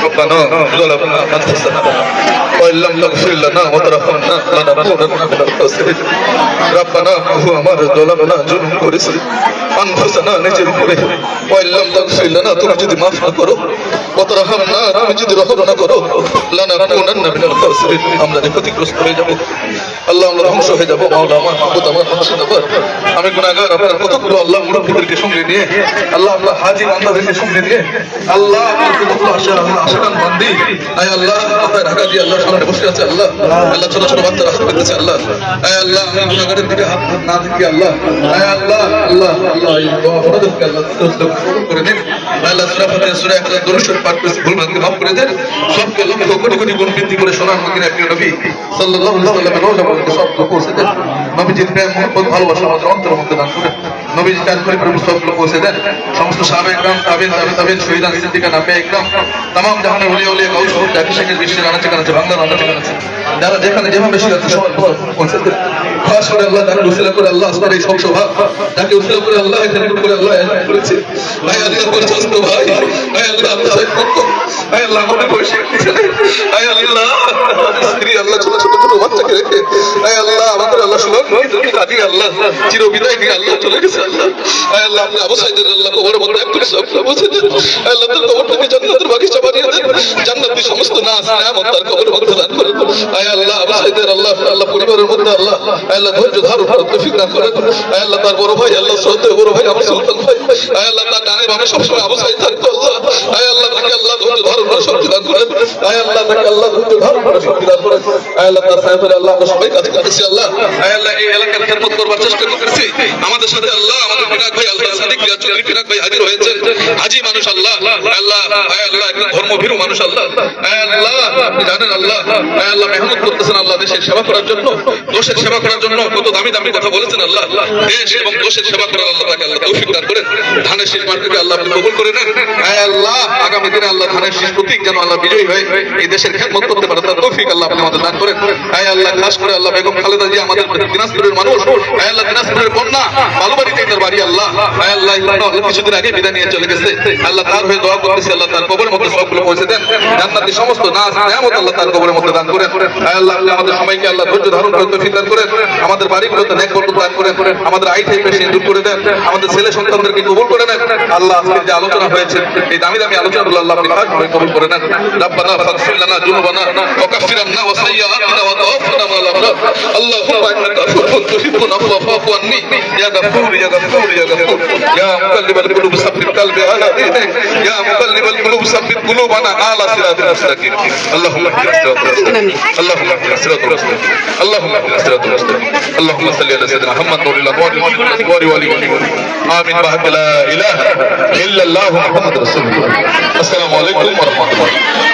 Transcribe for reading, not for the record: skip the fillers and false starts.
ربنا ظلمنا أنفسنا وإن لم تغفر لنا وترحمنا لنكونن من الخاسرين ربنا هو আমার ظلمنا জুলুম করেছি أنفسنا নিজের উপরে وإن لم تغفر لنا তুমি যদি মাফ না করো وترحمنا তুমি যদি রহম না করো لنكونن من الخاسرين আমরা ক্ষতিগ্রস্ত হয়ে যাব আল্লাহ আমরা ধ্বংস হয়ে যাব মাওলা আমার মাবুদ আমার মুর্শিদ আমার আমি গুনাহগার আপনার কতগুলো আল্লাহ মুরব্বিদেরকে সঙ্গে নিয়ে আল্লাহ আল্লাহ হাজী বান্দাদেরকে সঙ্গে নিয়ে আল্লাহ কতগুলো আশাকান বান্দি আয় আল্লাহ আপনার ঢাকা দিয়ে আল্লাহ সামনে বসে আছে আল্লাহ আল্লাহ ছোট ছোট বাচ্চারা হাত পেতেছে আল্লাহ আয় আল্লাহ আমি গুনাহগারের দিকে হাত না দিকে আল্লাহ আয় আল্লাহ আল্লাহ আল্লাহ এই দোয়া ফরজকে আল্লাহ কবুল করে নিন আল্লাহ সূরা ফাতিহা সূরা ইখলাস দরুদ শরীফ পাঠ করেছি ভুল ভ্রান্তি মাফ করে দেন সবকে লক্ষ কোটি কোটি গুণ বৃদ্ধি করে সোনার মদিনার প্রিয় নবী সাল্লাল্লাহু আলাইহি ওয়াসাল্লামের রওজা পর্যন্ত সবকে পৌঁছে দেন নবীজির প্রেম মহব্বত ভালোবাসা আমাদের অন্তরের মধ্যে দান করেন নবীজি তার পরিবার সবকে পৌঁছে দেন সমস্ত সাহাবা একরাম তাবেঈন শহীদান সিদ্দিকান আম্বিয়া একরাম तमाम জাহানের ওলিয়া ওলিয়া গাউস সব জাতি শেখের বিশ্বের আনাচে কানাচে বাংলার আনাচে কানাচে যারা যেখানে যেভাবে বেশি আছে সবাই পৌঁছে দেন খাস করে আল্লাহ তাকে উসিলা করে আল্লাহ আসমার এই সভা তাকে উসিলা করে আল্লাহ এখানে করে আল্লাহ করেছে ভাই আল্লাহ করেছে তো ভাই ভাই আল্লাহ আমরা সবাই ভাই আল্লাহ আমাদের বসে ছেলে ভাই আল্লাহ স্ত্রী আল্লাহ ছোট ছোট ছোট বাচ্চাকে রেখে ভাই আল্লাহ আমাদের আল্লাহ সুলভ নবীদেরকে কাটিয়ে আল্লাহ চির বিদায় দিয়ে আল্লাহ চলে গেছে আল্লাহ ভাই আল্লাহ আপনি আবু সাইদের আল্লাহ কবরের মধ্যে এক করে সব বসে দেন আল্লাহ তার কবর থেকে জান্নাতের বাগিচা বানিয়ে দেন জান্নাতের সমস্ত নাজ নিয়ামত তার কবরের মধ্যে দান করে ভাই আল্লাহ আবু সাইদের আল্লাহ আল্লাহ পরিবারের মধ্যে আল্লাহ আল্লাহ ধৈর্য ধারণ করার তৌফিক দান করেন ভাই আল্লাহ তার বড় ভাই আল্লাহ শ্রদ্ধেয় বড় ভাই আমার সুলতান ভাই ভাই আল্লাহ তার ডানে বামে সবসময় আবু সাইদ থাকতো আল্লাহ ভাই আল্লাহ তাকে আল্লাহ ধৈর্য ধারণ করার শক্তি দান করেন ভাই আল্লাহ তাকে আল্লাহ ধৈর্য ধারণ করার শক্তি দান করেন ভাই আল্লাহ তার সাহেবের আল্লাহ আমরা সবাই কাছে কাছে আল্লাহ ভাই আল্লাহ এই এলাকার খেদমত করবার চেষ্টা করতেছি আমাদের সাথে আল্লাহ আমাদের পিনাক ভাই আল্লাহ সাদিক রিয়াজুল পিনাক ভাই হাজির হয়েছেন হাজী মানুষ আল্লাহ আল্লাহ ভাই আল্লাহ একজন ধর্মভীরু মানুষ আল্লাহ ভাই আল্লাহ আপনি জানেন আল্লাহ ভাই আল্লাহ মেহনত করতেছেন আল্লাহ দেশের সেবা করার জন্য দেশের সেবা করার জন্য কত দামি দামি কথা বলেছেন আল্লাহ দেশ এবং দেশের সেবা করার আল্লাহ তাকে আল্লাহ তৌফিক দান করেন ধানের শীষ মার্কেটে আল্লাহ আপনি কবুল করে নেন ভাই আল্লাহ আগামী দিনে আল্লাহ ধানের শীষ প্রতীক যেন আল্লাহ বিজয়ী হয়ে এই দেশের খেদমত করতে পারে তার তৌফিক আল্লাহ আপনি আমাদের দান করেন ভাই আল্লাহ খাস করে আল্লাহ বেগম খালেদা জি আমাদের দিনাজপুরের মানুষ ভাই আল্লাহ দিনাজপুরের কন্যা বালুবাড়িতে তার বাড়ি আল্লাহ ভাই আল্লাহ কিছুদিন আগে বিদায় নিয়ে চলে গেছে আল্লাহ তার হয়ে দোয়া করতেছি আল্লাহ তার কবরের মধ্যে সবগুলো পৌঁছে দেন জান্নাতের সমস্ত নাজ নিয়ামত আল্লাহ তার কবরের মধ্যে দান করেন ভাই আল্লাহ আপনি আমাদের সবাইকে আল্লাহ ধৈর্য ধারণ করে তৌফিক দান করেন আমাদের বাড়িগুলোতে নেক বরকত দান করেন আমাদের আইটাই পেশে দূর করে দেন আমাদের ছেলে সন্তানদেরকে কবুল করে নেন আল্লাহ আজকে যে আলোচনা হয়েছে এই দামি দামি আলোচনাগুলো আল্লাহ আপনি খাসভাবে কবুল করে নেন রব্বানা ফাগফির লানা যুনুবানা ওয়া কাফির আন্না ওয়া সাইয়্যাতিনা ওয়া তাওফানা মা'আল আবরার আল্লাহুম্মা ইন্নাকা আফুউন তুহিব্বুল আফওয়া ফা'ফু আন্নি ইয়া গফুর ইয়া গফুর ইয়া গফুর ইয়া মুকাল্লিবাল কুলুব সাব্বিত কলবি আলা দীনিক ইয়া মুকাল্লিবাল কুলুব সাব্বিত কুলুবানা আলা সিরাতিল মুস্তাকিম আল্লাহুম্মা ইহদিনা সিরাতাল মুস্তাকিম আল্লাহুম্মা ইহদিনা সিরাতাল মুস্তাকিম আল্লাহুম্মা ইহদিনা সিরাতাল মুস্তাকিম اللهم صل على سيدنا محمد نور الانوار والانوار والانوار امين بحق لا اله الا الله محمد رسول الله السلام عليكم ورحمه الله